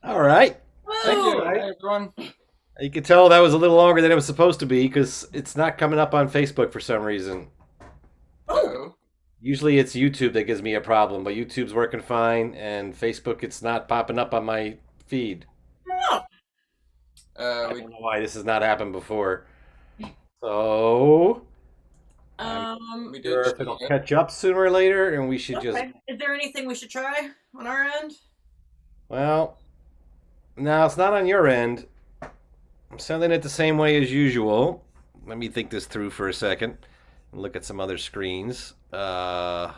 All right. Thank you. All right. Hi, everyone. You can tell that was a little longer than it was supposed to be because it's not coming up on Facebook for some reason. Oh. Usually it's YouTube that gives me a problem, but YouTube's working fine, and Facebook, it's not popping up on my feed. I We don't know why this has not happened before. So, we sure did if it'll try it. catch up sooner or later, and we should just, Okay. Is there anything we should try on our end? well, no, it's not on your end. I'm sending it the same way as usual. Let me think this through for a second and look at some other screens. On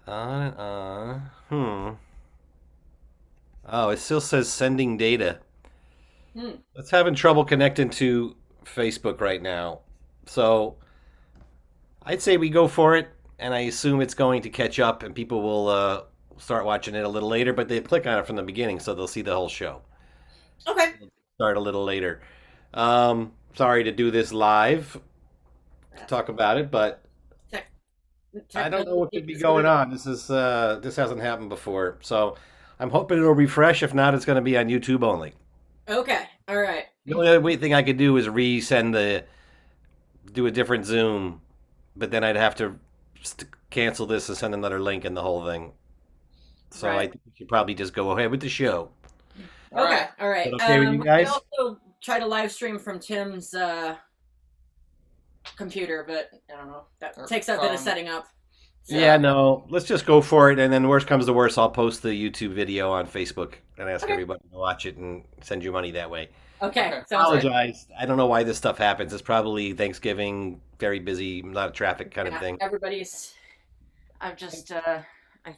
and on. Oh, it still says sending data. It's having trouble connecting to Facebook right now. So I'd say we go for it, and I assume it's going to catch up, and people will start watching it a little later, but they click on it from the beginning, so they'll see the whole show. Okay. Start a little later. Sorry to do this live to talk about it, but I don't know what could be going on. This hasn't happened before, so I'm hoping it'll refresh. If not, it's going to be on YouTube only. Okay. All right. The only other thing I could do is do a different Zoom, but then I'd have to cancel this and send another link and the whole thing. So I think we should probably just go ahead with the show. Okay. All right. Is that okay with you guys? I also try to live stream from Tim's computer, but I don't know. That takes a bit of setting up. So. Yeah, no. Let's just go for it, and then worst comes to worst, I'll post the YouTube video on Facebook and ask everybody to watch it and send you money that way. Okay. Apologize. I don't know why this stuff happens. It's probably Thanksgiving, very busy, a lot of traffic kind of thing. Everybody's. I've just, I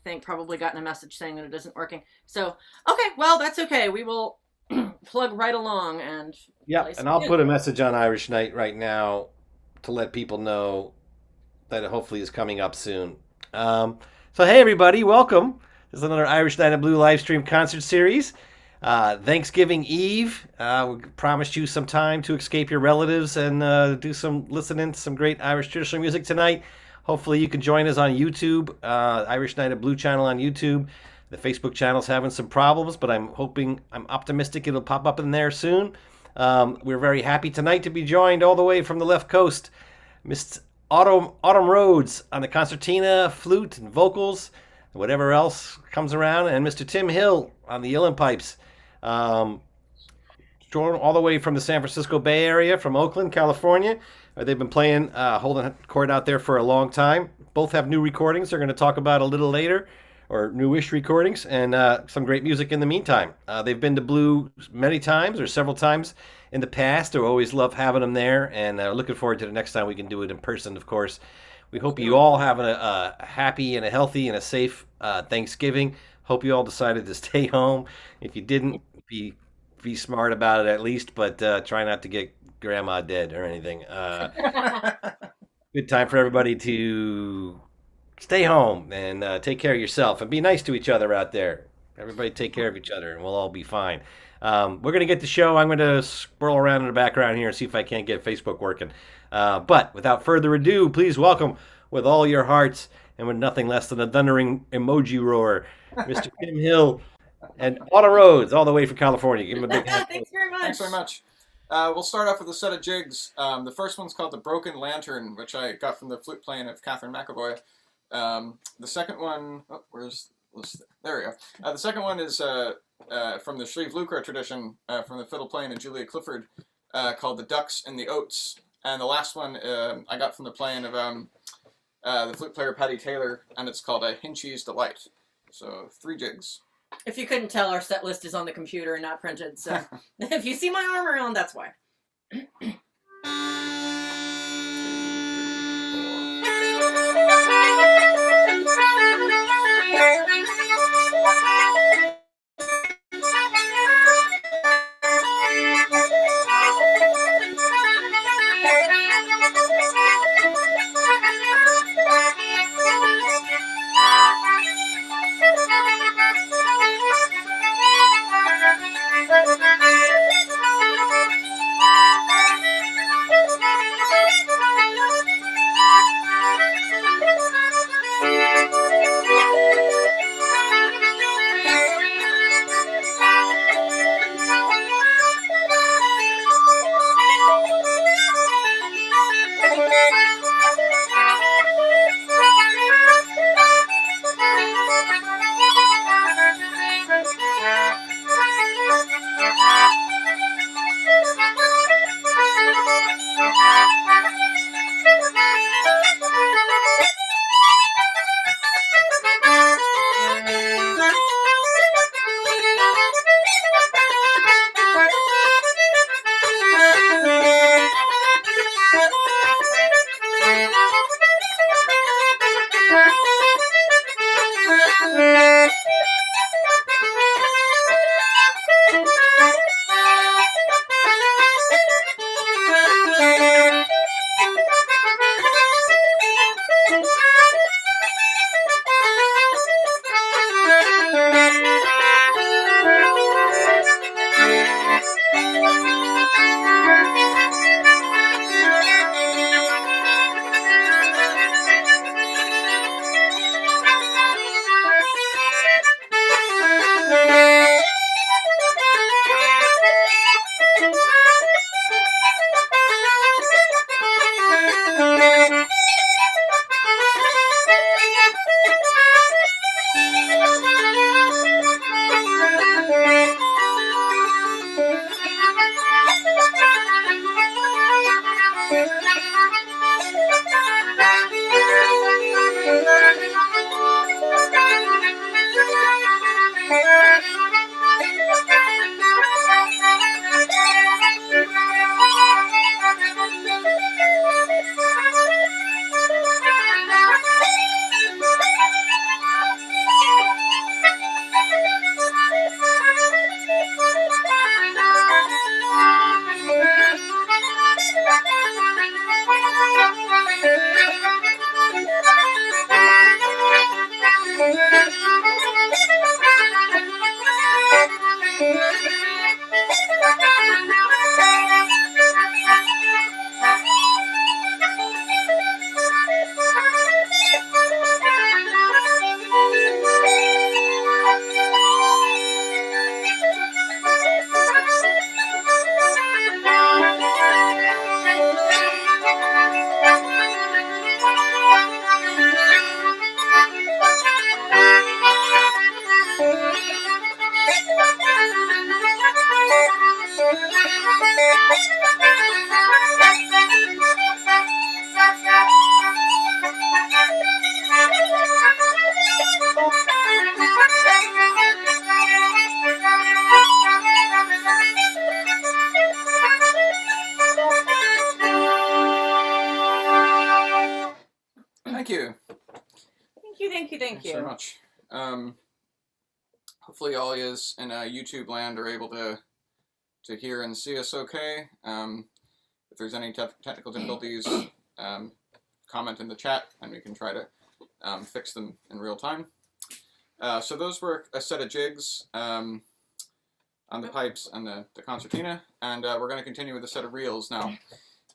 think, probably gotten a message saying that it isn't working. So, okay, well, that's okay. We will plug right along and Yeah, play and some I'll tunes. put a message on Irish Night right now to let people know that it hopefully is coming up soon. So hey everybody, welcome. This is another Irish Night of Blue live stream concert series. Thanksgiving Eve. We promised you some time to escape your relatives and do some listening to some great Irish traditional music tonight. Hopefully you can join us on YouTube, Irish Night of Blue channel on YouTube. The Facebook channel's having some problems, but I'm optimistic it'll pop up in there soon. We're very happy tonight to be joined all the way from the left coast, Miss Autumn Rhodes on the concertina, flute, and vocals, whatever else comes around, and Mr. Tim Hill on the uilleann pipes. All the way from the San Francisco Bay Area, from Oakland, California. They've been playing, holding court out there for a long time. Both have new recordings they're going to talk about a little later, or newish recordings, and some great music in the meantime. They've been to Blue many times, or several times in the past. I always love having them there, and looking forward to the next time we can do it in person, of course. We hope you all have a happy and a healthy and a safe Thanksgiving. Hope you all decided to stay home. If you didn't, be smart about it at least, but try not to get grandma dead or anything. Good time for everybody to stay home and take care of yourself and be nice to each other out there. Everybody take care of each other and we'll all be fine. We're going to get the show. I'm going to swirl around in the background here and see if I can't get Facebook working. But without further ado, please welcome with all your hearts and with nothing less than a thundering emoji roar, Mr. Tim Hill and Autumn Rhodes, all the way from California. Give him a big hand. Thanks very much. Thanks very much. We'll start off with a set of jigs. The first one's called The Broken Lantern, which I got from the flute playing of Catherine McAvoy. The second one, there we go. The second one is from the Sliabh Luachra tradition, from the fiddle playing of Julia Clifford, called The Ducks and the Oats. And the last one I got from the playing of the flute player Paddy Taylor, and it's called A Hinchy's Delight. So 3 jigs. If you couldn't tell, our set list is on the computer and not printed, so if you see my arm around, that's why. Thank you. Thank you. Thanks very much. Hopefully all yous in YouTube land are able to hear and see us okay. If there's any technical difficulties, comment in the chat and we can try to fix them in real time. So those were a set of jigs on the pipes and the concertina, and we're going to continue with a set of reels now.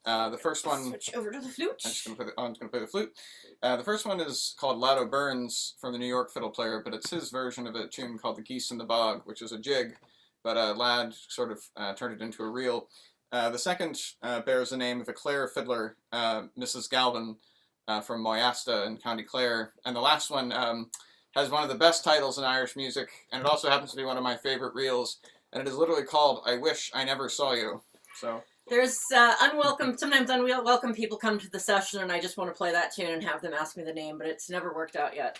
The first one... Switch over to the flute. I'm just going to play the flute. The first one is called Lado Burns from the New York fiddle player, but it's his version of a tune called The Geese in the Bog, which is a jig, but Lad sort of turned it into a reel. The second bears the name of a Clare fiddler, Mrs. Galvin, from Moyasta in County Clare. And the last one has one of the best titles in Irish music, and it also happens to be one of my favorite reels, and it is literally called I Wish I Never Saw You. So... There's sometimes unwelcome people come to the session and I just want to play that tune and have them ask me the name, but it's never worked out yet.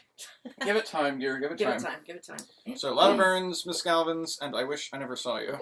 Give it time, dear, give it time. Give it time. So, Lado Burns, Miss Galvin's, and I Wish I Never Saw You.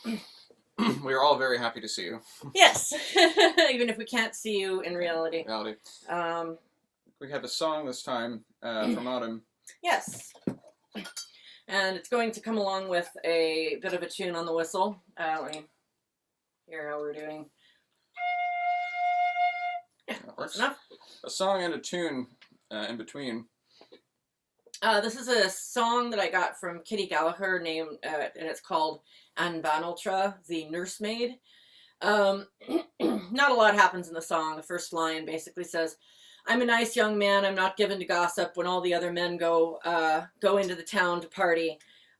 you. We are all very happy to see you. Yes, even if we can't see you in reality. We have a song this time from Autumn. Yes. And it's going to come along with a bit of a tune on the whistle. Let me hear how we're doing. Yeah, close enough. A song and a tune in between. This is a song that I got from Kitty Gallagher, named, and it's called An Banaltra, the Nursemaid. Not a lot happens in the song. The first line basically says, "I'm a nice young man. I'm not given to gossip. When all the other men go into the town to party,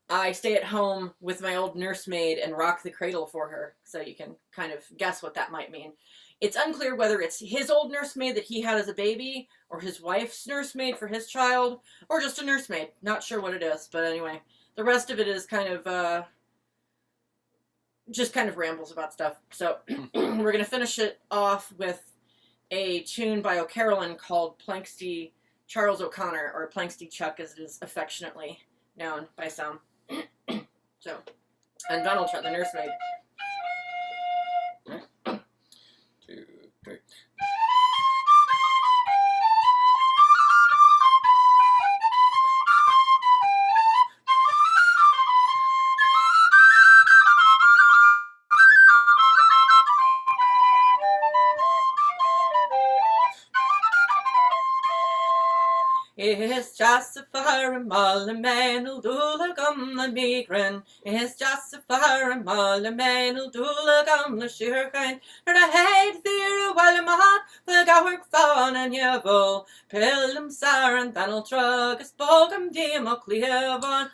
I stay at home with my old nursemaid and rock the cradle for her." So you can kind of guess what that might mean. It's unclear whether it's his old nursemaid that he had as a baby, or his wife's nursemaid for his child, or just a nursemaid. Not sure what it is, but anyway. The rest of it is kind of, just kind of rambles about stuff. So we're going to finish it off with a tune by O'Carolan called Planxty Charles O'Connor, or Planxty Chuck as it is affectionately known by some. So, and Donald Trump, the nursemaid. 2, 3. It's just a fire and mull and men'll do la gum la migren. It's just a fire and mull and men'll do la gum la shirkain. Nor the head theer while a man the gower fawn and yevil. Pilum sar and Donald Trug is bogum demo cleavon.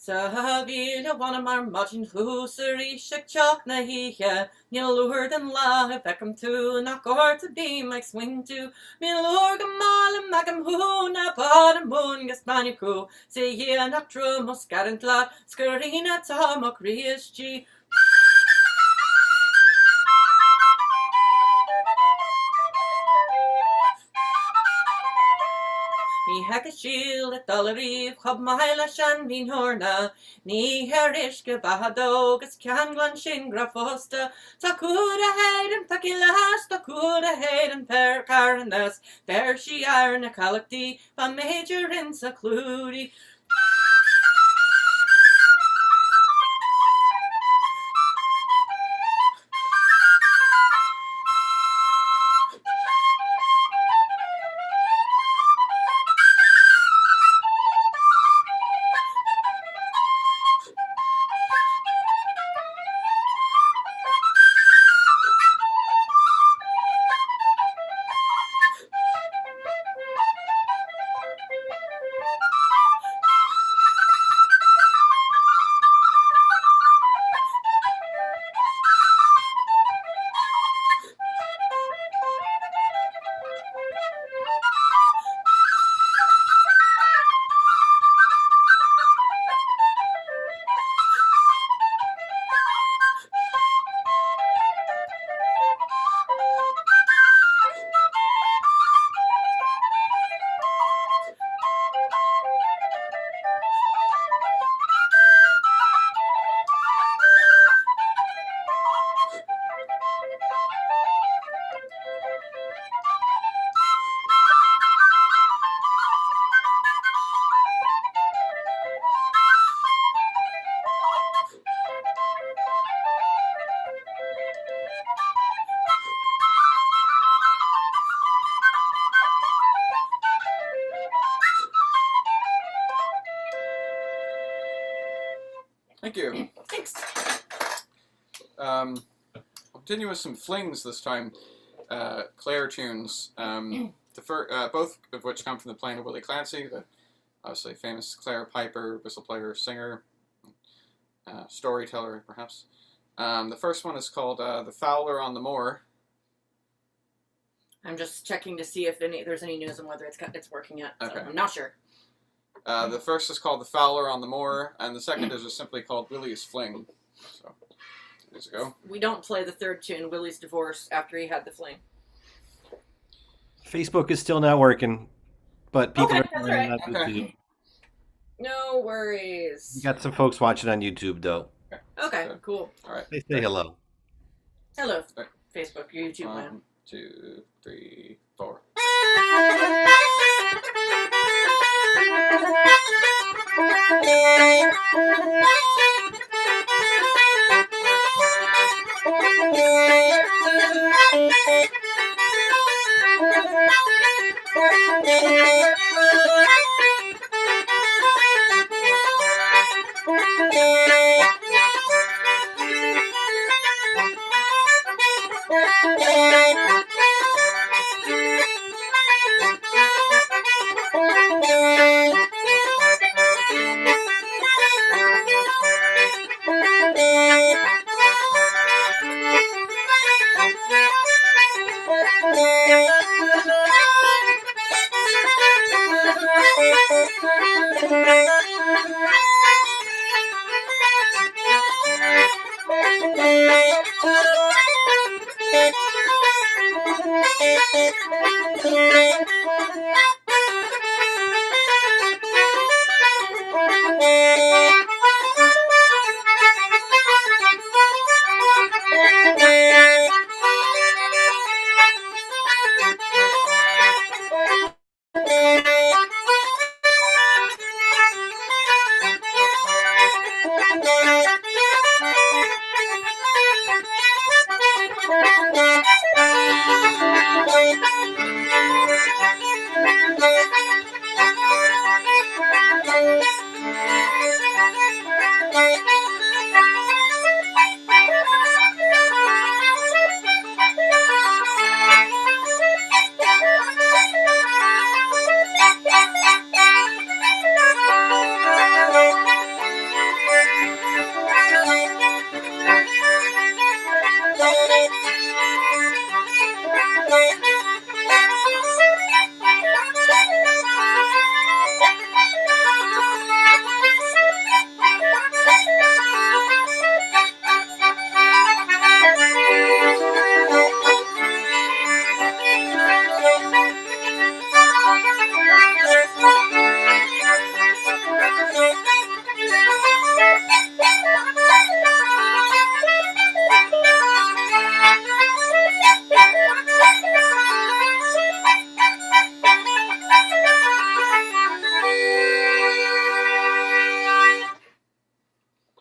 Savila one mar muchin hoosery shikchok na hiya. Nil lure than la beckham to knock or to be my swing to. Min lure gamal and macam hoo na bottom moon gaspani crew. Say ye not true muscarin tlat skirina tamok rieschi. Ni hekka shield at Dollarif, Hob Mahila Shan Vin Horna, Ni Herishka Bahadogas, Kanglan Shin Grafosta, Takuda Hayden Pakilas, Takuda Hayden Per Karanas, There she iron a Kalakti, Van Major in Secludi. Thank you. Thanks. I'll continue with some flings this time. Clare tunes. Both of which come from the playing of Willie Clancy, the obviously famous Clare piper, whistle player, singer, storyteller, perhaps. The first one is called The Fowler on the Moor. I'm just checking to see if there's any news on whether it's working yet. So Okay. I'm not sure. The first is called The Fowler on the Moor, and the second is just simply called Willie's Fling. So, 2 days ago. We don't play the third tune, Willie's Divorce, after he had the fling. Facebook is still not working, but people Okay, are that's joining right. on Okay. YouTube. No We worries. got some folks watching on YouTube, though. Okay, Good. cool. All right. They say hello. Hello, Right. Facebook, YouTube man. 1, 2, 3, 4.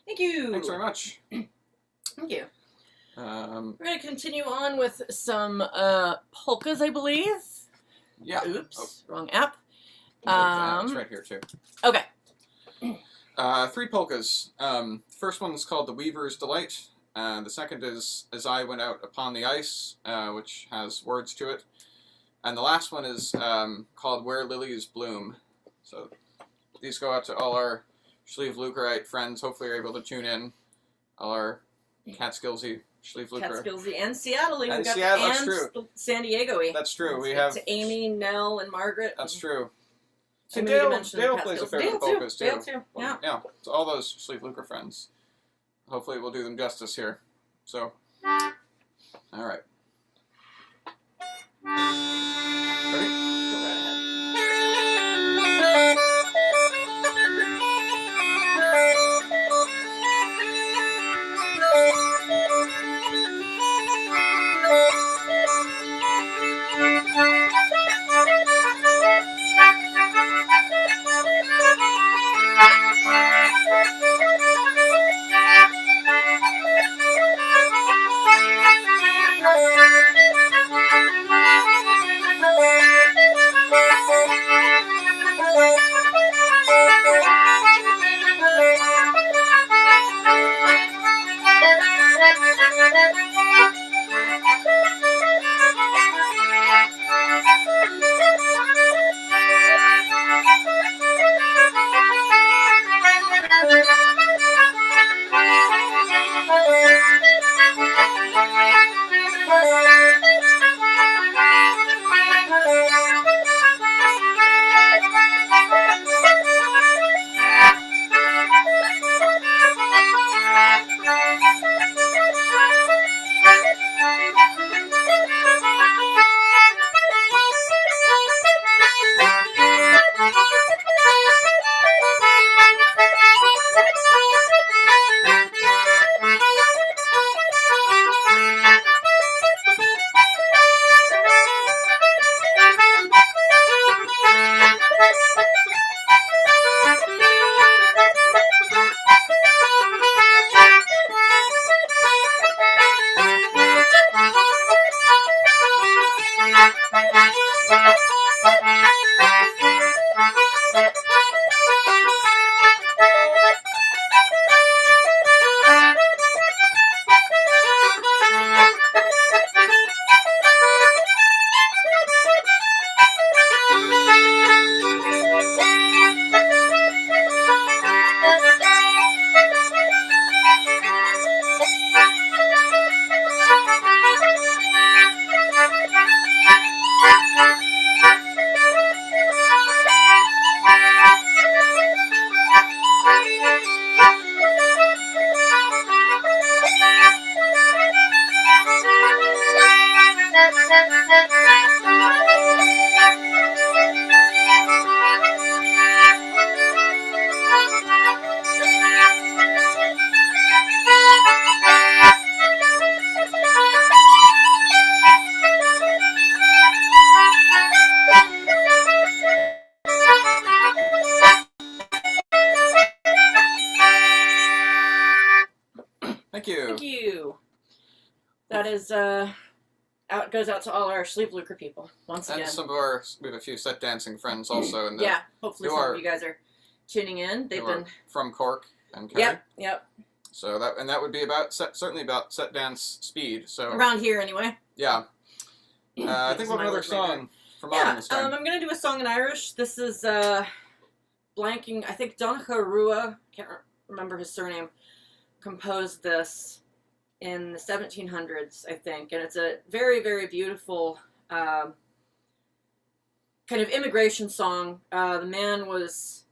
Thank you. Thanks very much. Thank you. Um, We're going to continue on with some polkas, I believe. yeah. Oops, wrong app. It's right here too. Okay. 3 polkas. First one is called The Weaver's Delight. The second is As I Went Out Upon the Ice, which has words to it. And the last one is called Where Lilies Bloom. So these go out to all our Sliabh Luachra friends. Hopefully you're able to tune in. All our Catskillsy Sliabh Luachra. Catskillsy and Seattle. And Seattle, that's true. San Diego-y. That's true. We Speak have... to Amy, Nell, and Margaret. That's true. Too And many to Dale mention plays a Catskills. fair bit of Dale polkas, too. Dale too. Yeah. Yeah, so all those Sliabh Luachra friends. Hopefully we'll do them justice here. So, all right. Ready? Go right ahead. Thank you. Thank you. That is out goes out to all our Sliabh Luachra people once again. And some of our, we have a few set dancing friends also. In the, yeah, hopefully some of you guys are tuning in. They've been from Cork and Kerry. Yep. So that would be about certainly about set dance speed. So around here anyway. Yeah. I think we'll have another song from Autumn this time. I'm gonna do a song in Irish. This is blanking. I think Donnacha Rua, can't remember his surname, composed this in the 1700s, I think, and it's a very, very beautiful kind of immigration song. The man was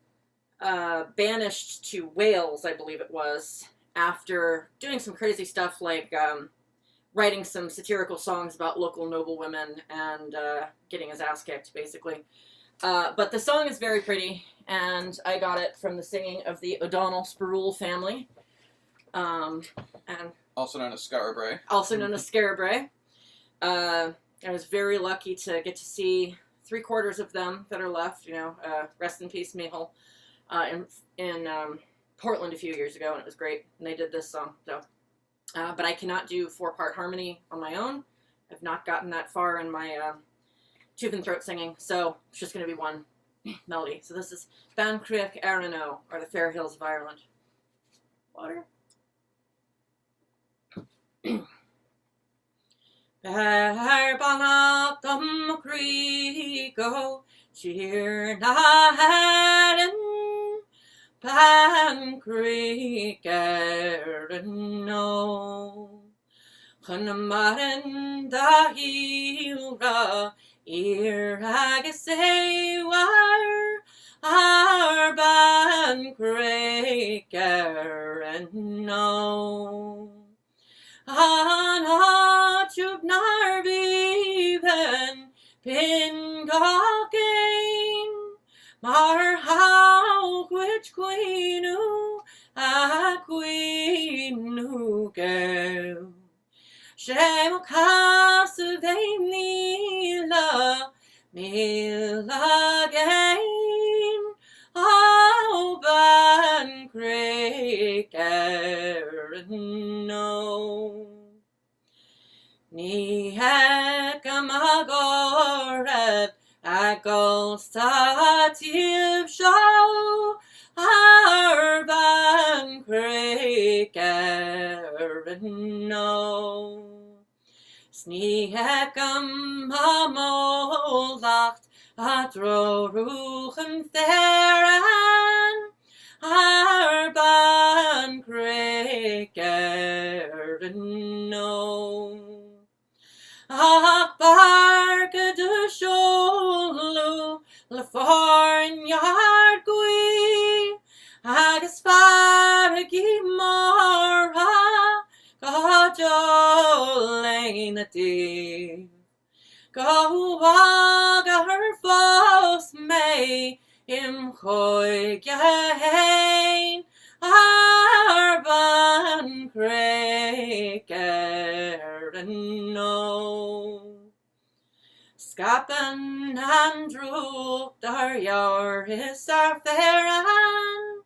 banished to Wales, I believe it was, after doing some crazy stuff like writing some satirical songs about local noblewomen and getting his ass kicked, basically. But the song is very pretty, and I got it from the singing of the O'Donnell Sparrool family. And also known as Scarabray. Also known as Scarabray. I was very lucky to get to see 3/4 of them that are left. You know, rest in peace, Michal, in Portland a few years ago, and it was great. And they did this song. So, but I cannot do 4-part harmony on my own. I've not gotten that far in my tube and throat singing, so it's just going to be one melody. So this is Ban Creach Arano, or the Fair Hills of Ireland. Water. Bear Banachtam Creego, Cheer Nahaden, Ban Creach Arano, Hunamarin da Hira, Iragasevar, Arban Creach Arano. Anachub narviven pin gagain mar how which queenu a queenu go shem casavela mila gain oh ban Creach Arano. Ni hekamagored agol stativ show arban Creach Arano. Sni hekam hamolacht atro ruchen theran arban Creach Arano. Ach barke de sholu le farnyard gui agus fargi mara gajolain di go wagar fos me im hoi gain arban Creach Arano. Scapen and druk dar yar is our faran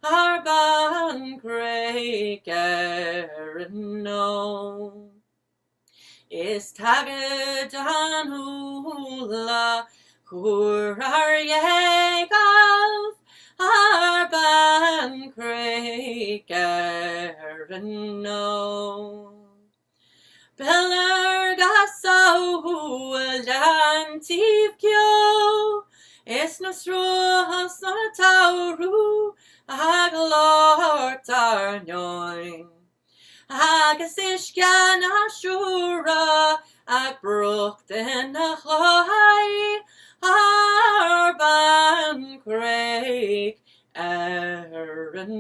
arban Creach Arano. is tagad an hula, Hurar Yegov, Arban Craig Erno. Beller Gasso, Uilleann Tivkyo, Es Nostro Tauru, Aglor Tarnoin. Agasishkan Ashura, Agbrucht in Achloi, Arban Craig Erno.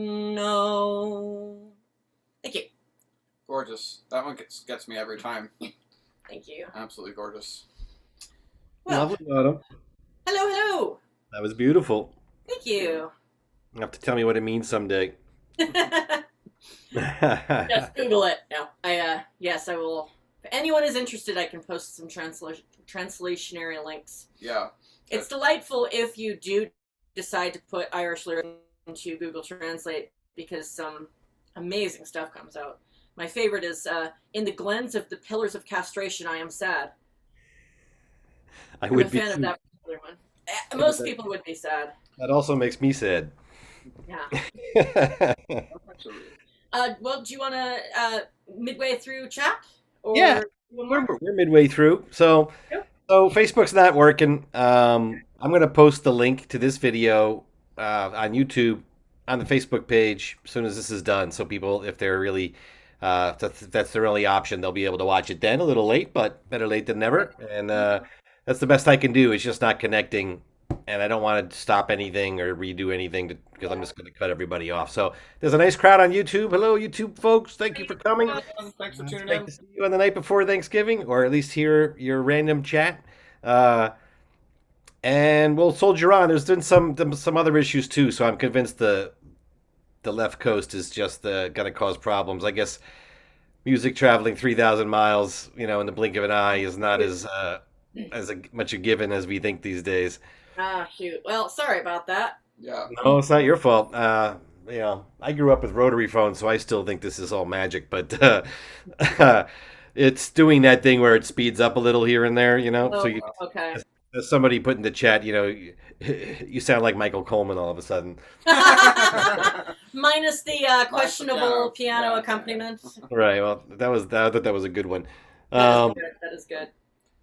Thank you. Gorgeous. That one gets me every time. Thank you. Absolutely gorgeous. Well, Lovely, Autumn. hello, hello. That was beautiful. Thank you. You have to tell me what it means someday. Just Google it. No, yes, I will. If anyone is interested, I can post some translationary links. Yeah. It's delightful if you do decide to put Irish lyrics into Google Translate, because some amazing stuff comes out. My favorite is, in the glens of the pillars of castration, I am sad. I'm a fan of that particular one. Most people would be sad. That also makes me sad. Yeah. Well, do you want to midway through chat? Or Yeah, we're midway through. So Facebook's not working. I'm going to post the link to this video on YouTube on the Facebook page as soon as this is done. So people, if they're really, that's their only option, they'll be able to watch it then. A little late, but better late than never. And that's the best I can do. Is just not connecting. And I don't want to stop anything or redo anything because I'm just going to cut everybody off. So there's a nice crowd on YouTube. Hello, YouTube folks. Thank you for coming. Thanks for tuning Great in. to see you on the night before Thanksgiving, or at least hear your random chat. And we'll soldier on. There's been some other issues too, so I'm convinced the left coast is just going to cause problems. I guess music traveling 3,000 miles, in the blink of an eye, is not as much a given as we think these days. Ah, shoot. Well, sorry about that. Yeah. No, it's not your fault. I grew up with rotary phones, so I still think this is all magic. But it's doing that thing where it speeds up a little here and there, Oh, So okay. as somebody put in the chat, you sound like Michael Coleman all of a sudden. Minus the questionable piano Yeah. accompaniment. Right. Well, I thought that was a good one. That is good.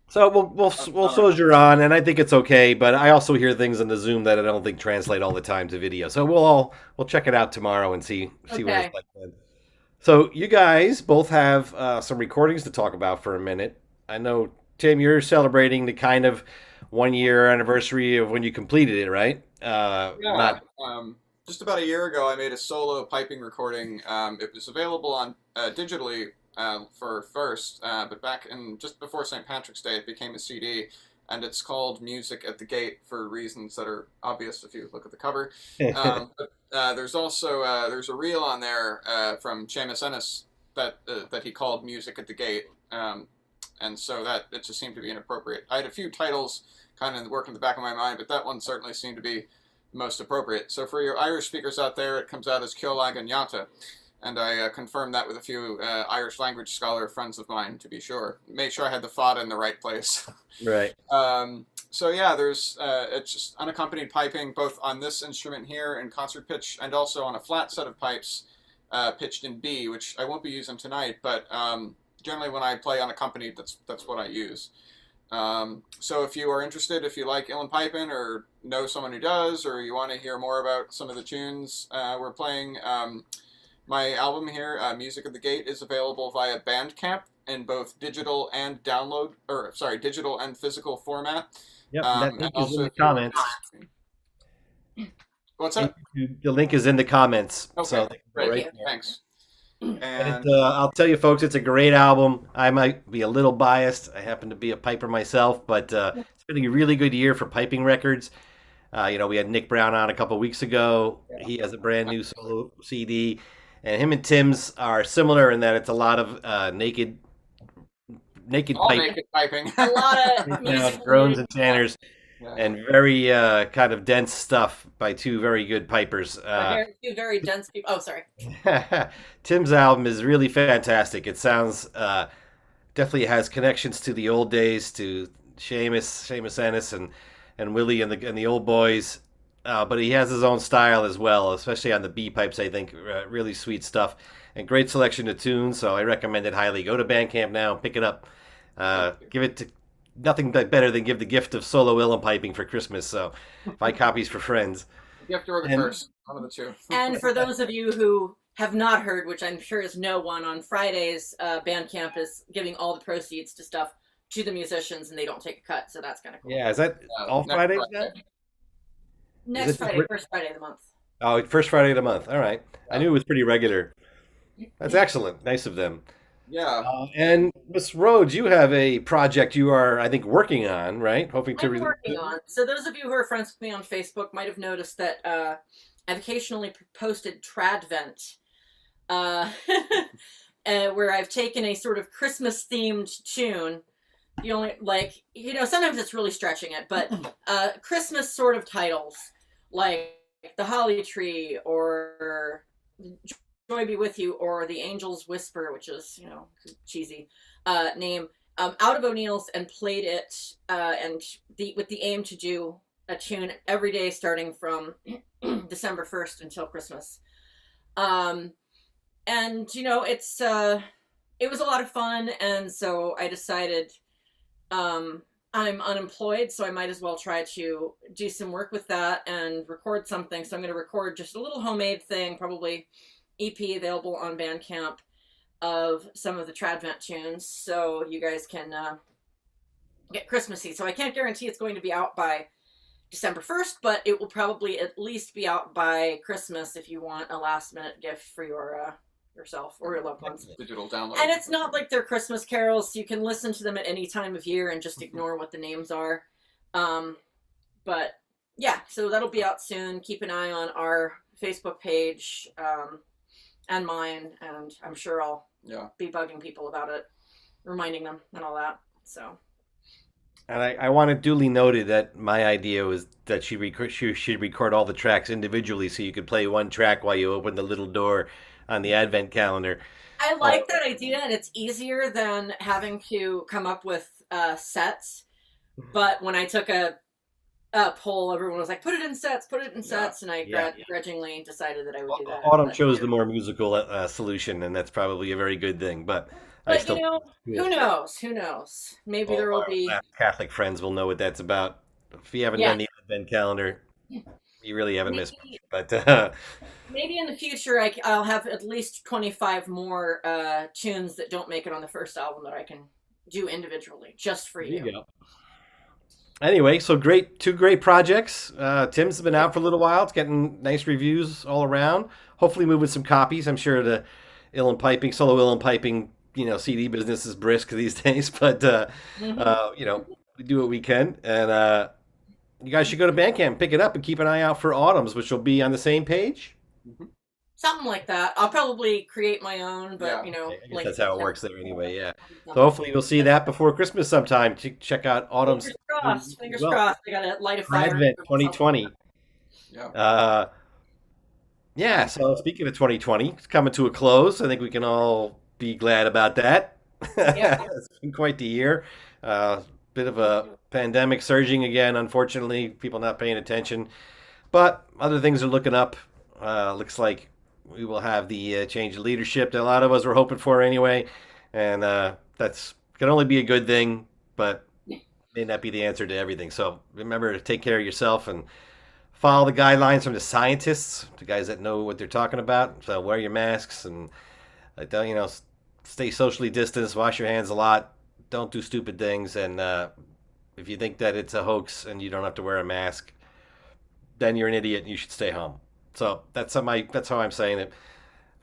So we'll soldier on, and I think it's okay. But I also hear things in the Zoom that I don't think translate all the time to video. So we'll check it out tomorrow and see what it's like then. So you guys both have some recordings to talk about for a minute. I know, Tim, you're celebrating the kind of 1-year anniversary of when you completed it, right? Just about a year ago, I made a solo piping recording. It was available on digitally for first, but back in just before St. Patrick's Day, it became a CD, and it's called "Music at the Gate" for reasons that are obvious if you look at the cover. But there's also there's a reel on there from Seamus Ennis that he called "Music at the Gate," and so that it just seemed to be inappropriate. I had a few titles kind of working in the back of my mind, but that one certainly seemed to be most appropriate. So for your Irish speakers out there, it comes out as Ceolag an Yata. And I confirmed that with a few Irish language scholar friends of mine, to be sure. Made sure I had the fada in the right place. Right. So yeah, there's it's just unaccompanied piping, both on this instrument here in concert pitch, and also on a flat set of pipes pitched in B, which I won't be using tonight, but generally when I play unaccompanied, that's what I use. So if you are interested, if you like uilleann piping or know someone who does, or you want to hear more about some of the tunes we're playing, my album here, Music at the Gate, is available via Bandcamp in both digital and digital and physical format. Yep, that link is in the comments. What's that? The link is in the comments. Okay, so great. Thanks. And I'll tell you, folks, it's a great album. I might be a little biased. I happen to be a piper myself, but it's been a really good year for piping records. We had Nick Brown on a couple weeks ago. Yeah. He has a brand new solo CD. And him and Tim's are similar in that it's a lot of naked naked piping. A lot of music drones and tanners. Yeah. And very kind of dense stuff by two very good pipers. Two very dense people. Oh, sorry. Tim's album is really fantastic. It sounds definitely has connections to the old days, to Seamus Ennis, and Willie and the old boys. But he has his own style as well, especially on the B pipes. I think really sweet stuff and great selection of tunes. So I recommend it highly. Go to Bandcamp now, pick it up. Give it to nothing better than give the gift of solo uilleann piping for Christmas. So buy copies for friends. Gift or the And curse, one of the two. And for those of you who have not heard, which I'm sure is no one, on Fridays, Bandcamp is giving all the proceeds to stuff to the musicians, and they don't take a cut, so that's kind of cool. yeah, is that all Next Fridays now? Friday. Next it Friday, just- first Friday of the month. Oh, first Friday of the month. All right. I knew it was pretty regular. That's excellent. Nice of them. Yeah. And Miss Rhodes, you have a project you are, I think, working on, right? Hoping to I'm release working it. on. So those of you who are friends with me on Facebook might have noticed that I've occasionally posted Tradvent, where I've taken a sort of Christmas themed tune. You only sometimes it's really stretching it, but Christmas sort of titles like The Holly Tree or Joy Be With You or The Angel's Whisper, which is, cheesy name, out of O'Neill's, and played it with the aim to do a tune every day starting from December 1st until Christmas. It was a lot of fun, and so I decided I'm unemployed, so I might as well try to do some work with that and record something. So I'm going to record just a little homemade thing, probably EP available on Bandcamp, of some of the Tradvent tunes, so you guys can get Christmassy. So I can't guarantee it's going to be out by December 1st, but it will probably at least be out by Christmas if you want a last-minute gift for yourself or your loved ones. Digital download. And it's not like they're Christmas carols. You can listen to them at any time of year and just ignore what the names are. But yeah, so that'll be out soon. Keep an eye on our Facebook page and mine, and I'm sure I'll be bugging people about it, reminding them and all that. So. And I want it duly noted that my idea was that she should record all the tracks individually so you could play one track while you open the little door on the advent calendar. I like that idea, and it's easier than having to come up with sets. But when I took a poll, everyone was like, put it in sets, and I grudgingly decided that I would do that. Autumn chose the more musical solution, and that's probably a very good thing. But who knows? Maybe there will be... Catholic friends will know what that's about. If you haven't done the advent calendar, you really haven't missed much. But maybe in the future I'll have at least 25 more tunes that don't make it on the first album that I can do individually, just for you. There you go. Anyway, so two great projects. Tim's been out for a little while. It's getting nice reviews all around. Hopefully moving some copies. I'm sure the solo uilleann piping, CD business is brisk these days, but we do what we can. And you guys should go to Bandcamp, pick it up, and keep an eye out for Autumn's, which will be on the same page. Something like that. I'll probably create my own, but I guess that's how it works there anyway. Yeah. So hopefully you'll see that before Christmas sometime. Check out Autumn's. Fingers crossed. I gotta light a fire. Advent 2020. Yeah. So speaking of 2020, it's coming to a close. I think we can all be glad about that. Yeah. It's been quite the year. Bit of a pandemic surging again, unfortunately, people not paying attention. But other things are looking up. Looks like we will have the change of leadership that a lot of us were hoping for anyway. And that's can only be a good thing, but may not be the answer to everything. So remember to take care of yourself and follow the guidelines from the scientists, the guys that know what they're talking about. So wear your masks and stay socially distanced, wash your hands a lot, don't do stupid things, and if you think that it's a hoax and you don't have to wear a mask, then you're an idiot and you should stay home. So that's how I'm saying it.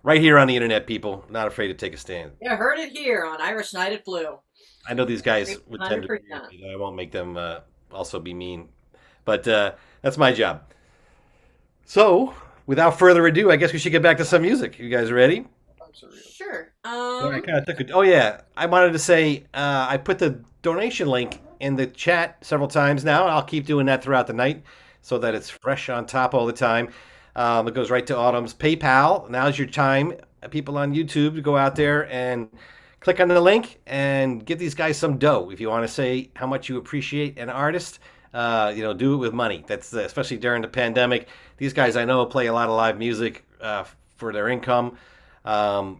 Right here on the internet, people, not afraid to take a stand. You heard it here on Irish Night at Blue. I know these guys would tend to 100%. be, I won't make them also be mean, but that's my job. So, without further ado, I guess we should get back to some music. You guys ready? Sure. I kind of took it. Oh yeah, I wanted to say I put the donation link in the chat several times now. I'll keep doing that throughout the night so that it's fresh on top all the time. It goes right to Autumn's PayPal. Now's your time, people on YouTube, to go out there and click on the link and give these guys some dough. If you want to say how much you appreciate an artist, do it with money. That's especially during the pandemic. These guys I know play a lot of live music for their income, and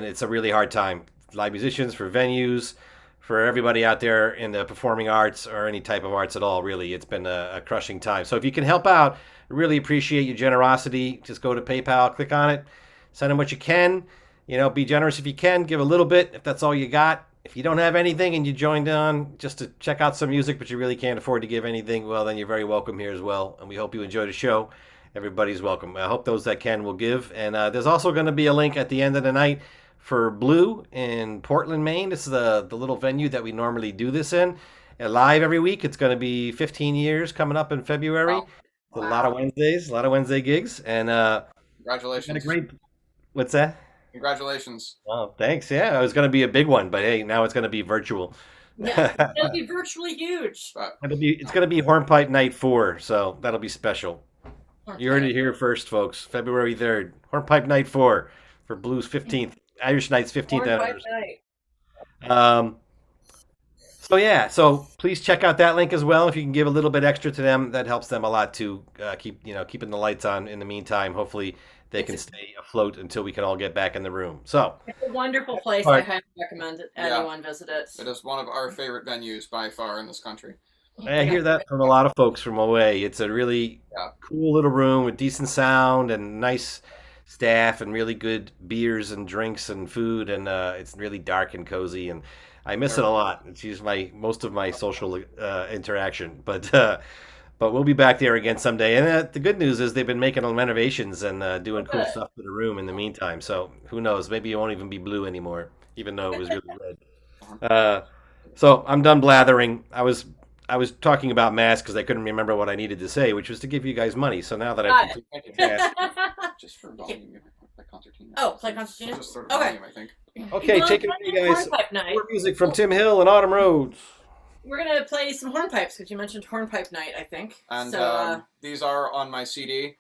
it's a really hard time. Live musicians, for venues, for everybody out there in the performing arts or any type of arts at all. Really, it's been a crushing time. So if you can help out, I really appreciate your generosity. Just go to PayPal, click on it, send them what you can. Be generous if you can. Give a little bit if that's all you got. If you don't have anything and you joined on just to check out some music, but you really can't afford to give anything, well, then you're very welcome here as well. And we hope you enjoy the show. Everybody's welcome. I hope those that can will give. And there's also going to be a link at the end of the night for Blue in Portland, Maine. This is the little venue that we normally do this in. Live every week. It's going to be 15 years coming up in February. Wow. A lot of Wednesdays, a lot of Wednesday gigs. And Congratulations. What's that? Congratulations. Oh, thanks. Yeah, it was going to be a big one, but hey, now it's going to be virtual. Yeah, it'll be virtually huge. It's going to be Hornpipe Night 4, so that'll be special. Okay. You heard it here first, folks. February 3rd, Hornpipe Night 4 for Blues 15th, Irish Night's 15th anniversary. So please check out that link as well. If you can give a little bit extra to them, that helps them a lot to keeping the lights on in the meantime. Hopefully they can stay afloat until we can all get back in the room. So it's a wonderful place. I highly recommend anyone visit it. It is one of our favorite venues by far in this country. I hear that from a lot of folks from away. It's a really cool little room with decent sound and nice staff and really good beers and drinks and food, and it's really dark and cozy, and I miss it a lot. It's used most of my social interaction, but we'll be back there again someday. And the good news is they've been making renovations and doing cool stuff to the room in the meantime. So who knows? Maybe it won't even be blue anymore, even though it was really red. So I'm done blathering. I was talking about mass because I couldn't remember what I needed to say, which was to give you guys money. So now that I've completed mass, just for volume, play concertina. Oh, play concertina. Just sort of volume, I think. Okay, take it away, guys. More music from Tim Hill and Autumn Rhodes. We're going to play some hornpipes, because you mentioned Hornpipe Night, I think. And these are on my CD,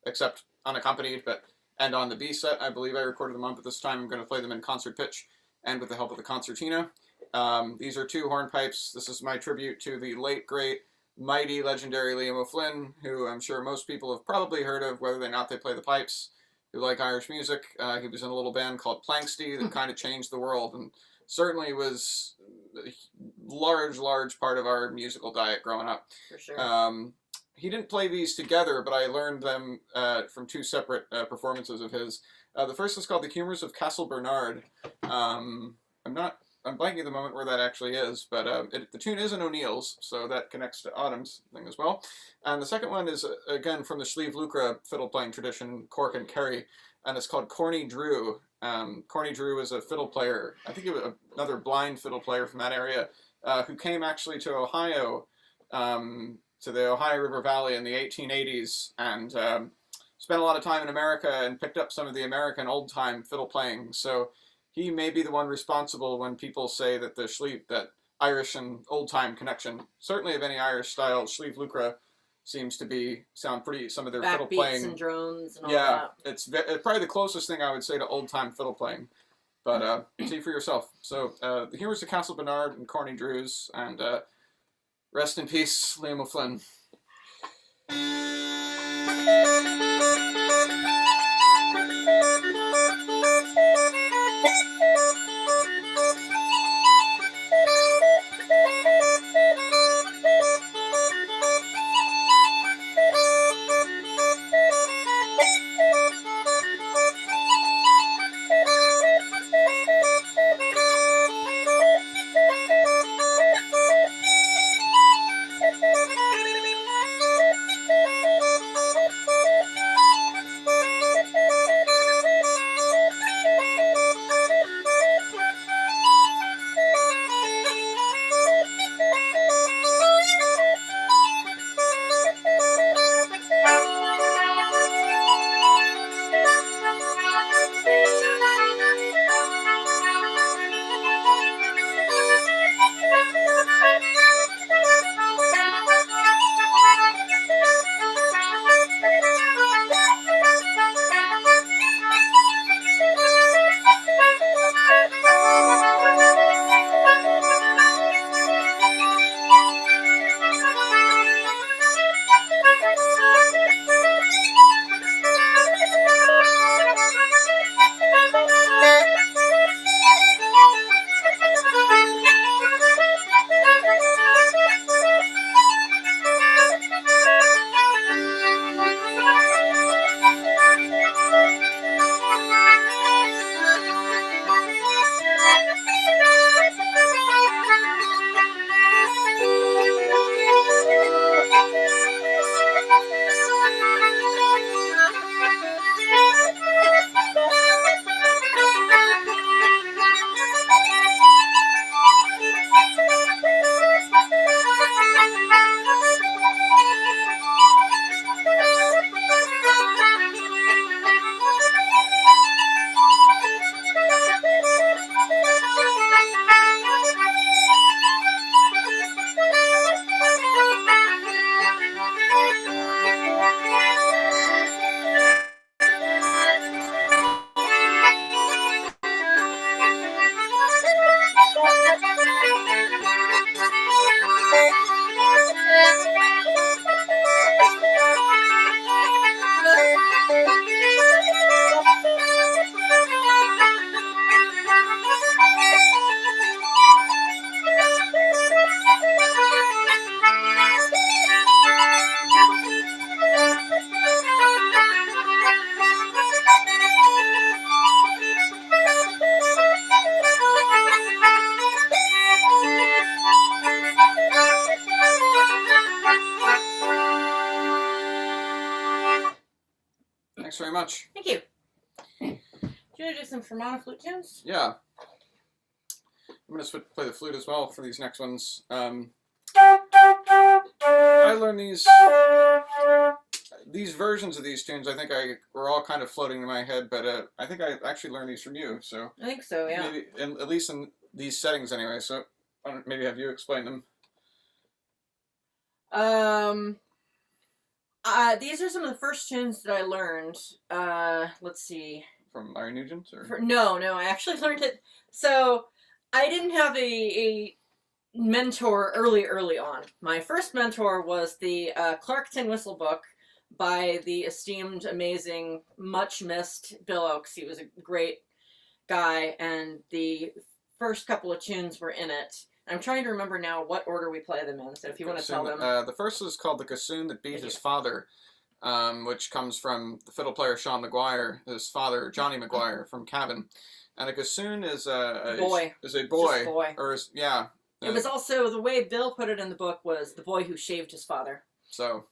except unaccompanied, and on the B set. I believe I recorded them on, but this time I'm going to play them in concert pitch and with the help of the concertina. These are two hornpipes. This is my tribute to the late, great, mighty, legendary Sliabh Luachra, who I'm sure most people have probably heard of, whether or not they play the pipes, who like Irish music. He was in a little band called Planksty that kind of changed the world, and certainly was a large part of our musical diet growing up. For sure. He didn't play these together, but I learned them from two separate performances of his. The first is called The Humours of Castle Bernard. I'm blanking at the moment where that actually is, but the tune is in O'Neill's, so that connects to Autumn's thing as well. And the second one is, again, from the Sliabh Luachra fiddle-playing tradition, Cork and Kerry, and it's called Corny Drew. Corny Drew is a fiddle player, I think it was another blind fiddle player from that area, who came actually to Ohio, to the Ohio River Valley in the 1880s, and spent a lot of time in America and picked up some of the American old-time fiddle playing. So he may be the one responsible when people say that that Irish and old-time connection, certainly of any Irish style, Sliabh Luachra seems to sound pretty, some of their fiddle playing. And drones and all that. It's probably the closest thing I would say to old-time fiddle playing. But see for yourself. So the Humours of Castle Bernard and Corny Drews, and rest in peace, Sliabh Luachra. very much. Thank you. Do you want to do some Fermanagh flute tunes? Yeah. I'm going to play the flute as well for these next ones. I learned these versions of these tunes. I think were all kind of floating in my head, but I think I actually learned these from you. So I think so, yeah. maybe, at least in these settings anyway. So maybe have you explain them. These are some of the first tunes that I learned. Let's see. From Larry Nugent? Or? No, I actually learned it. So I didn't have a mentor early on. My first mentor was the Clark Tin Whistle book by the esteemed, amazing, much missed Bill Oakes. He was a great guy, and the first couple of tunes were in it. I'm trying to remember now what order we play them in, so if you want to tell them. The first is called The Gossoon That Beat His Father, which comes from the fiddle player Sean McGuire, his father, Johnny McGuire, from Cavan. And a gossoon is a boy. Just a boy. Or yeah. It was also, the way Bill put it in the book was the boy who shaved his father. So,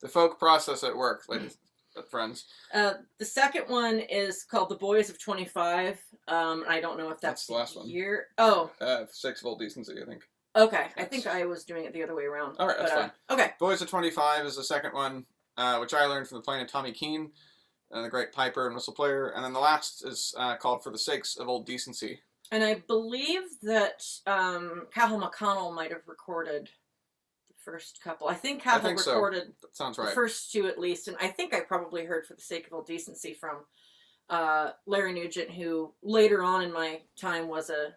the folk process at work, ladies and friends. The second one is called The Boys of 25. I don't know if that's the last one. Year. Oh. Six of Old Decency, I think. Okay, I think I was doing it the other way around. All right, that's fine. Okay. Boys of 25 is the second one, which I learned from the playing of Tommy Keane, the great piper and whistle player. And then the last is called For the Sakes of Old Decency. And I believe that Cahill McConnell might have recorded the first couple. I think Cahill recorded that sounds right. The first two at least. And I think I probably heard For the Sake of Old Decency from Larry Nugent, who later on in my time was a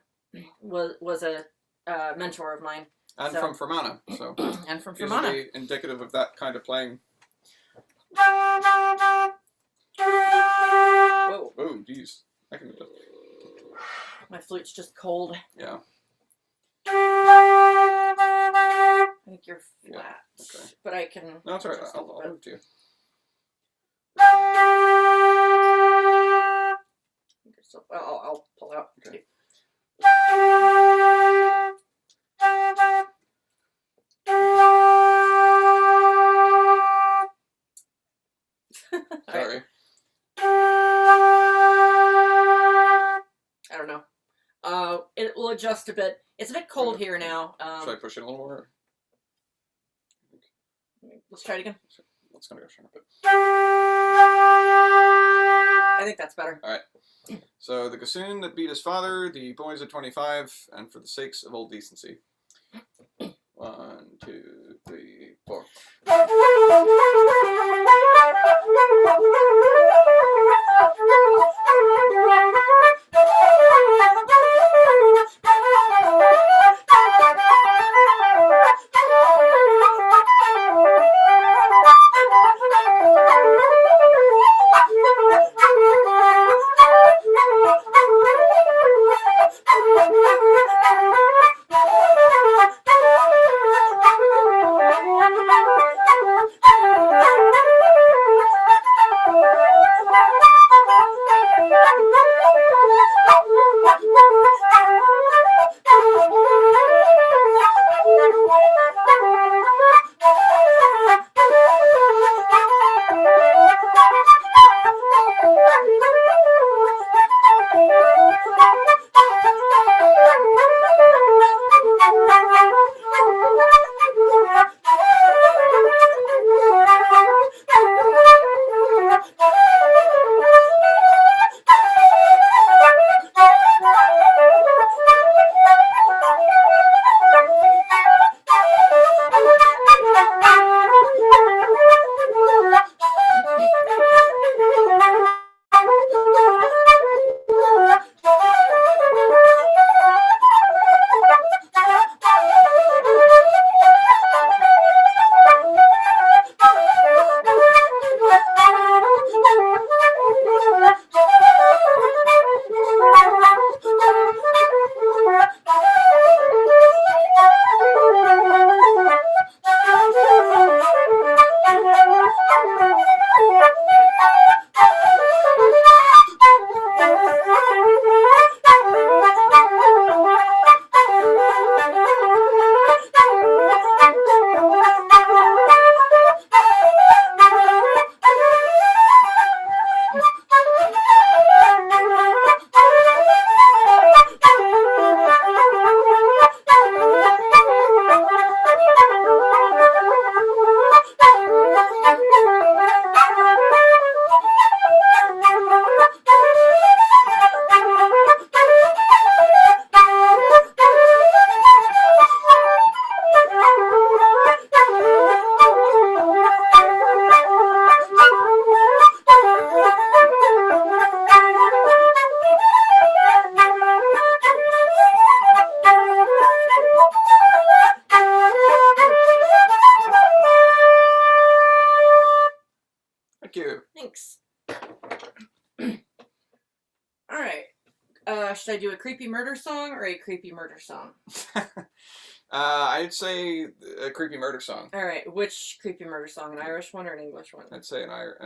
mentor of mine. And from Fermanagh. So. And from Fermanagh. Usually indicative of that kind of playing. Whoa. Oh, geez. I can do that. My flute's just cold. Yeah. I think you're flat. Yeah. Okay. But I can... No, it's all right. I'll move to you. I'll pull out. Okay. Sorry. I don't know. It will adjust a bit. It's a bit cold here now. Should I push it a little more? Let's try it again. Let's go sharp it. I think that's better. All right. So the gossoon that beat his father, the boys of 25, and For the Sakes of Old Decency. 1, 2, 3, 4. Should I do a creepy murder song or a creepy murder song? I'd say a creepy murder song. All right, which creepy murder song? An Irish one or an English one? I'd say an Irish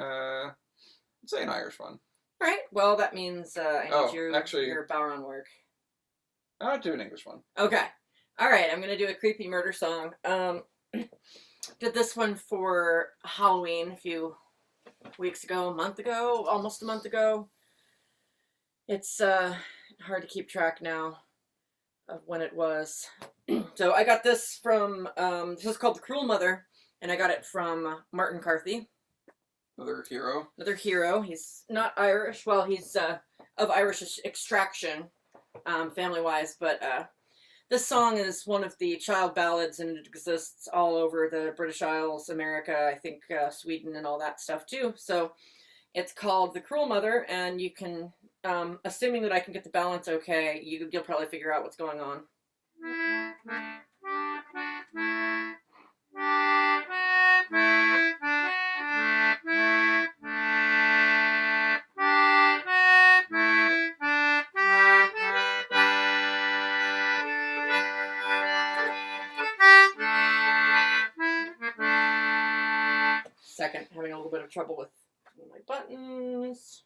one. All right. Well, that means I need actually, your Bowron work. I'll do an English one. Okay. All right. I'm gonna do a creepy murder song. Did this one for Halloween a few weeks ago, a month ago, almost a month ago. It's hard to keep track now of when it was. So I got this from this is called The Cruel Mother, and I got it from Martin Carthy. Another hero. Another hero. He's not Irish. Well, he's of Irish extraction, family-wise, but this song is one of the child ballads, and it exists all over the British Isles, America, I think Sweden and all that stuff too. So it's called The Cruel Mother, and you can, assuming that I can get the balance okay, you'll probably figure out what's going on. Second, having a little bit of trouble with my buttons.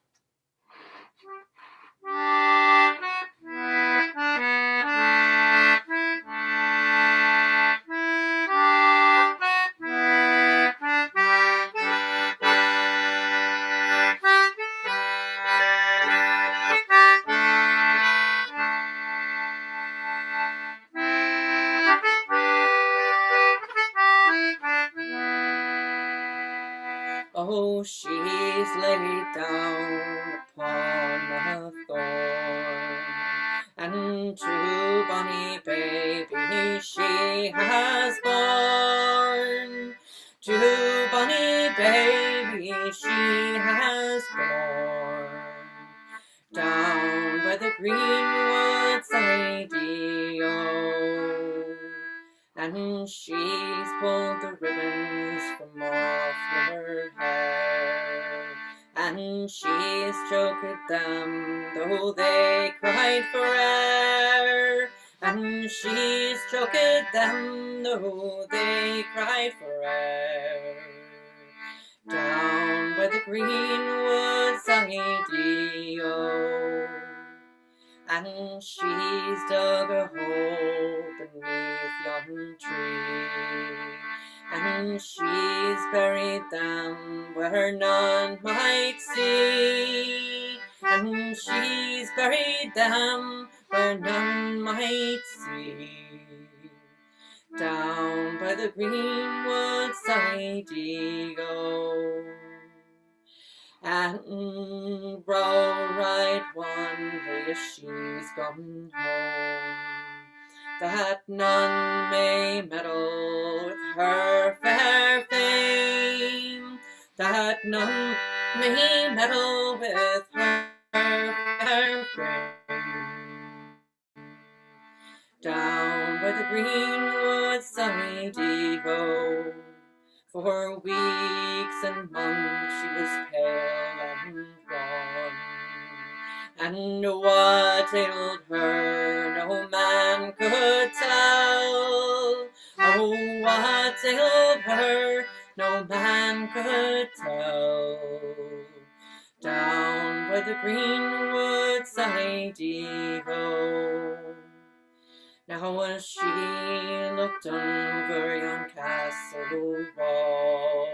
Oh, she's laid down upon a thorn, and two bonny babies she has born. Two bonny babies she has born, down by the greenwood side-o. And she's pulled the ribbons from off her hair, and she's choked them, though they cried for air. And she's choked them, though they cried for air, down by the greenwood side-o. And she's dug a hole beneath yon tree, and she's buried them where none might see. And she's buried them where none might see, down by the greenwood side-o. And row right one day she's gone home, that none may meddle with her fair fame, that none may meddle with her fair fame, down by the greenwood side-o. For weeks and months she was pale and wan, and what ailed her no man could tell. Oh, what ailed her no man could tell, down by the greenwood side-o. Now as she looked over yon castle wall,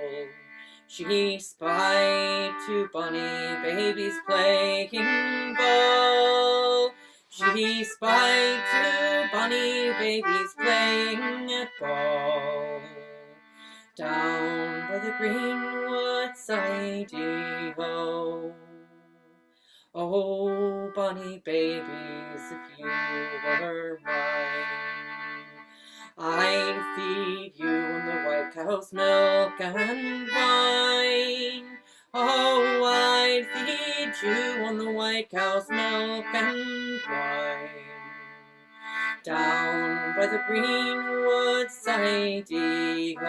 she spied two bonny babies playing ball. She spied two bonny babies playing at ball, down by the greenwood side-o. Oh, bonny babies, if you were mine, I'd feed you on the white cow's milk and wine. Oh, I'd feed you on the white cow's milk and wine, down by the greenwood side-o.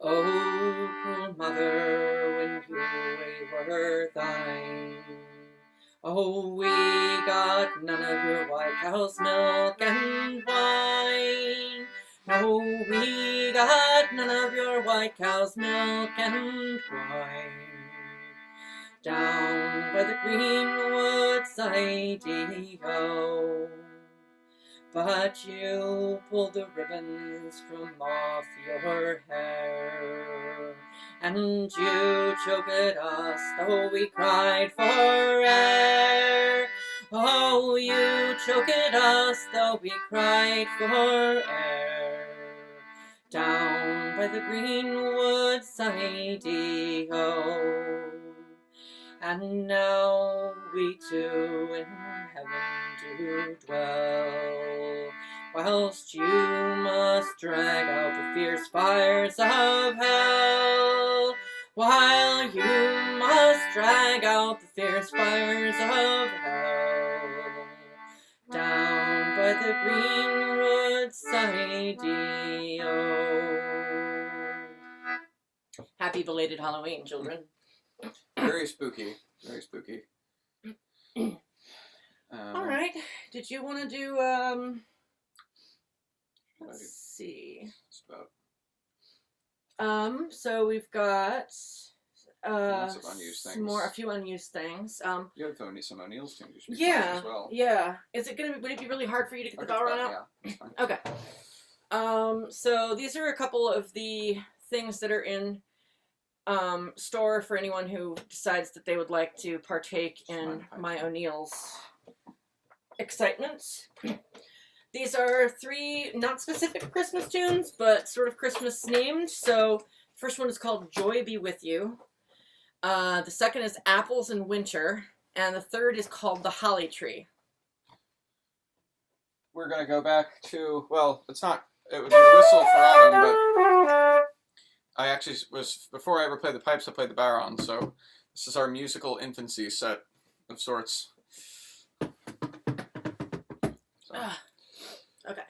Oh, cruel mother, when you were thine, Oh, we got none of your white cow's milk and wine. No, we got none of your white cow's milk and wine. Down by the greenwood side-o. But you pulled the ribbons from off your hair, and you choked us, though we cried for air. Oh, you choked us, though we cried for air. Down by the greenwood side-o. And now we two in heaven do dwell, whilst you must drag out the fierce fires of hell. While you must drag out the fierce fires of hell. Down by the greenwood side-o. Happy belated Halloween, children. Very spooky. Very spooky. All right. Did you want to do, let's see. So we've got, lots of unused things. a few unused things. You have some O'Neill's tunes you should be Yeah, playing as well. yeah. Would it be really hard for you to get the bell run out? Yeah, that's fine. Okay. So these are a couple of the things that are in store for anyone who decides that they would like to partake in my O'Neill's excitement. These are 3 not specific Christmas tunes, but sort of Christmas named. So the first one is called Joy Be With You. The second is Apples in Winter. And the third is called The Holly Tree. We're going to go back to, well, it would be the whistle for Autumn, but I actually before I ever played the pipes, I played the baron, so this is our musical infancy set of sorts. So. Okay.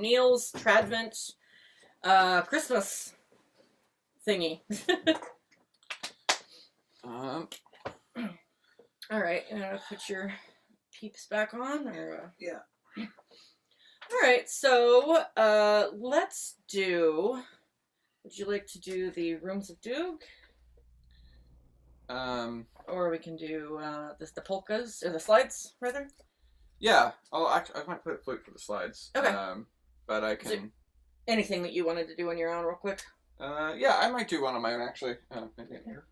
O'Neill's Tradvent Christmas thingy. All right, put your peeps back on, or yeah. All right, so let's do. Would you like to do the Rooms of Doog? Or we can do the polkas or the slides rather. Yeah, I might put a flute for the slides. Okay. But I can. Anything that you wanted to do on your own, real quick? Yeah, I might do one on my own actually. Maybe in here.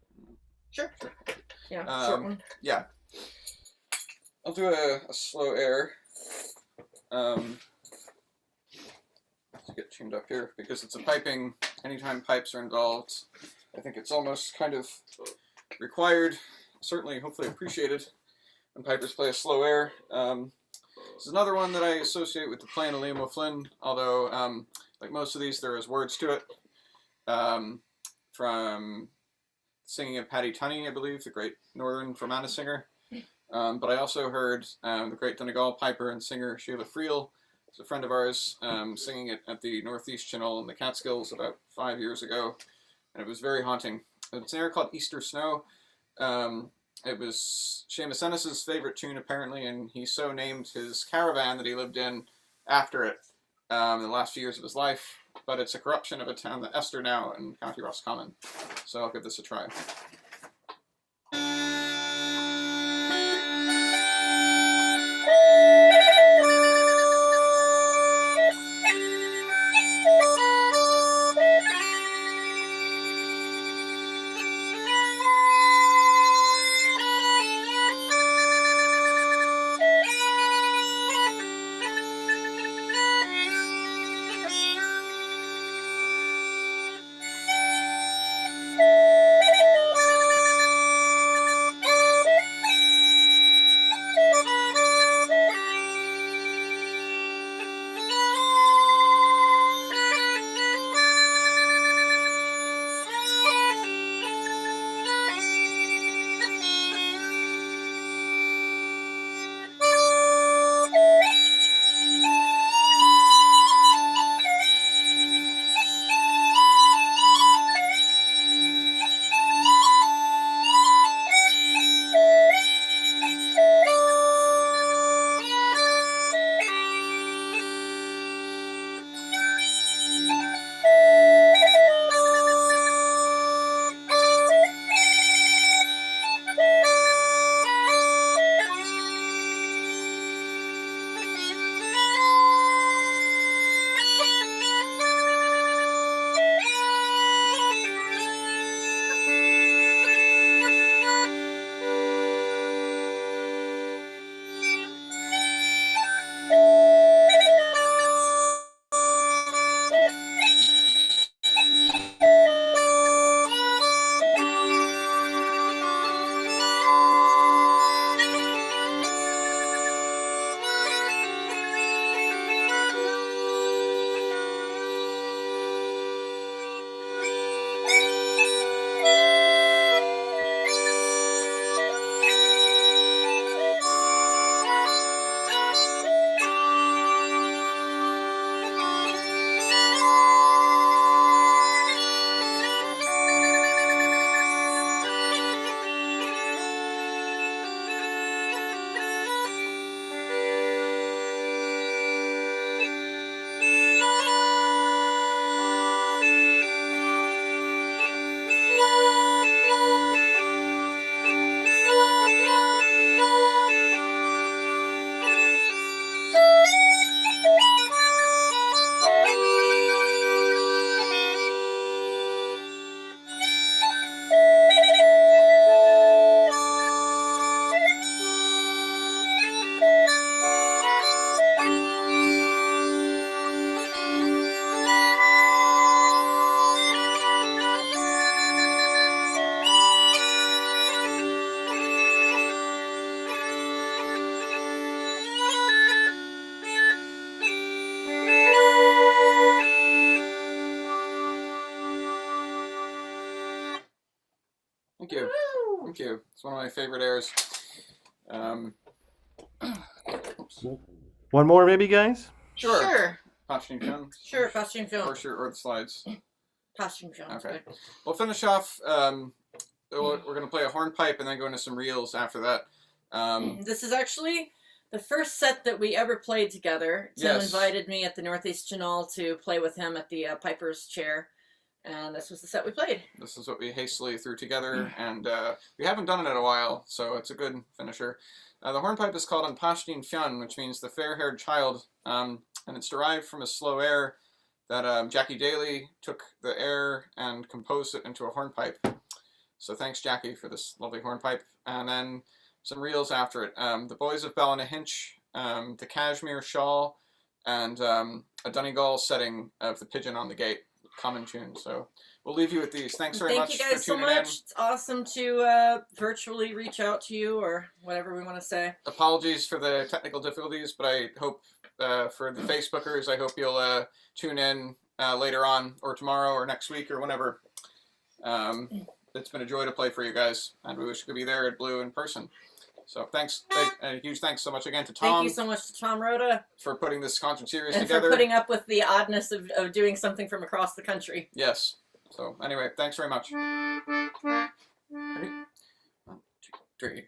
Sure. Yeah, short one. Yeah. I'll do a slow air. To get tuned up here because it's a piping. Anytime pipes are involved, I think it's almost kind of required. Certainly, hopefully appreciated when pipers play a slow air. This is another one that I associate with the playing of Liam O'Flynn, although, like most of these, there is words to it. From singing of Paddy Tunney, I believe, the great Northern Fermanagh singer. But I also heard the great Donegal piper and singer Sheila Friel, who's a friend of ours, singing it at the Northeast Channel in the Catskills about 5 years ago, and it was very haunting. It's an air called Easter Snow. It was Seamus Ennis's favorite tune, apparently, and he so named his caravan that he lived in after it in the last few years of his life. But it's a corruption of a town that Esther now in County Roscommon. So I'll give this a try. Thank you. Thank you. It's one of my favorite airs. One more, maybe, guys? Sure. Pulsating film? Sure, pulsating film. Or the slides? Pulsating film. Okay. We'll finish off. We're going to play a hornpipe and then go into some reels after that. This is actually the first set that we ever played together. Tim invited me at the Northeast Janal to play with him at the Piper's Chair, and this was the set we played. This is what we hastily threw together, and we haven't done it in a while, so it's a good finisher. The hornpipe is called an Pashtin Fionn, which means the fair-haired child, and it's derived from a slow air that Jackie Daly took the air and composed it into a hornpipe. So thanks, Jackie, for this lovely hornpipe. And then some reels after it. The Boys of Ballynahinch, the Cashmere Shawl, and a Donegal setting of the Pigeon on the Gate, common tune. So we'll leave you with these. Thanks very much. Thank you guys so much. It's awesome to virtually reach out to you, or whatever we want to say. Apologies for the technical difficulties, but I hope for the Facebookers, I hope you'll tune in later on, or tomorrow, or next week, or whenever. It's been a joy to play for you guys, and we wish we could be there at Blue in person. So thanks, and a huge thanks so much again to Tom. Thank you so much to Tom Rhoda for putting this concert series together. And for putting up with the oddness of doing something from across the country. Yes. So anyway, thanks very much. Ready? 1, 2, 3.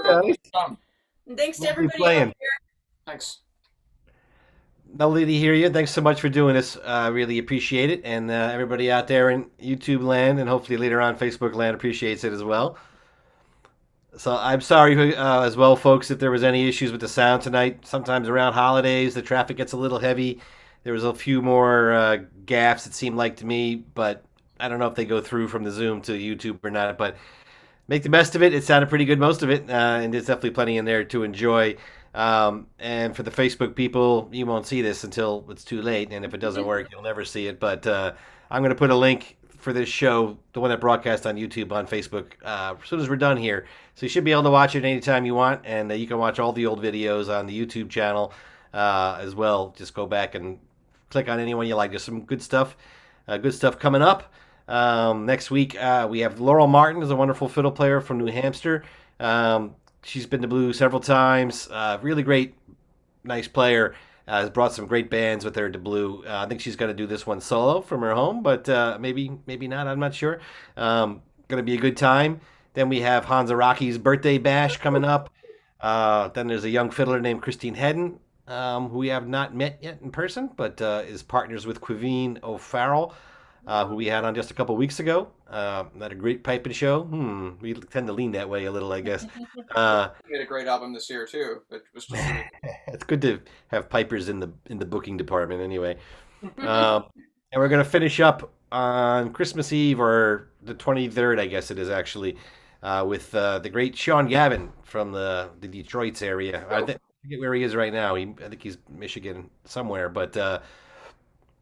guys. Tom. And thanks to Lovely everybody playing. out there. Thanks. Lovely to hear you. Thanks so much for doing this. Really appreciate it. And everybody out there in YouTube land and hopefully later on Facebook land appreciates it as well. So I'm sorry as well, folks, if there was any issues with the sound tonight. Sometimes around holidays, the traffic gets a little heavy. There was a few more gaffes, it seemed like to me, but I don't know if they go through from the Zoom to YouTube or not. But make the best of it. It sounded pretty good, most of it, and there's definitely plenty in there to enjoy. And for the Facebook people, you won't see this until it's too late, and if it doesn't work, you'll never see it. But I'm going to put a link for this show, the one that broadcast on YouTube, on Facebook, as soon as we're done here. So you should be able to watch it anytime you want, and you can watch all the old videos on the YouTube channel as well. Just go back and click on any one you like. There's some good stuff coming up. Next week, we have Laurel Martin, is a wonderful fiddle player from New Hampshire. She's been to Blue several times. Really great, nice player. Has brought some great bands with her to Blue. I think she's going to do this one solo from her home, but maybe not. I'm not sure. Going to be a good time. Then we have Hans Araki's birthday bash coming up. Then there's a young fiddler named Christine Hedden, who we have not met yet in person, but is partners with Quiveen O'Farrell, who we had on just a couple weeks ago. Had a great piping show. We tend to lean that way a little, I guess. We had a great album this year too. It was just it's good to have pipers in the booking department, anyway. And we're gonna finish up on Christmas Eve, or the 23rd, I guess it is actually, with the great Sean Gavin from the Detroit area. I forget where he is right now. I think he's Michigan somewhere, but.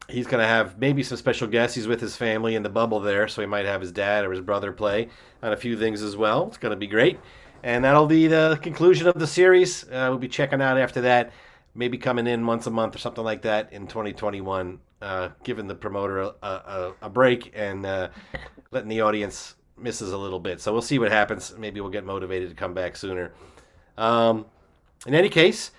He's going to have maybe some special guests. He's with his family in the bubble there, so he might have his dad or his brother play on a few things as well. It's going to be great. And that'll be the conclusion of the series. We'll be checking out after that, maybe coming in once a month or something like that in 2021, giving the promoter a break and letting the audience misses a little bit. So we'll see what happens. Maybe we'll get motivated to come back sooner. In any case,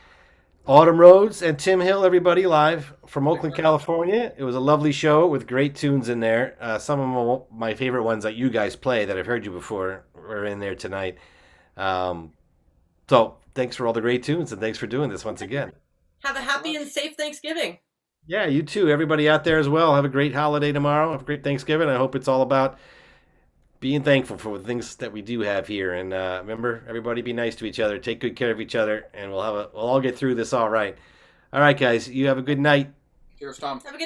Autumn Rhodes and Tim Hill, everybody, live from Oakland, California. It was a lovely show with great tunes in there. Some of my favorite ones that you guys play that I've heard you before were in there tonight. So thanks for all the great tunes, and thanks for doing this once again. Have a happy and safe Thanksgiving. Yeah, you too. Everybody out there as well. Have a great holiday tomorrow. Have a great Thanksgiving. I hope it's all about being thankful for the things that we do have here. And remember, everybody be nice to each other. Take good care of each other, and we'll all get through this all right. All right, guys. You have a good night. Cheers, Tom. Have a good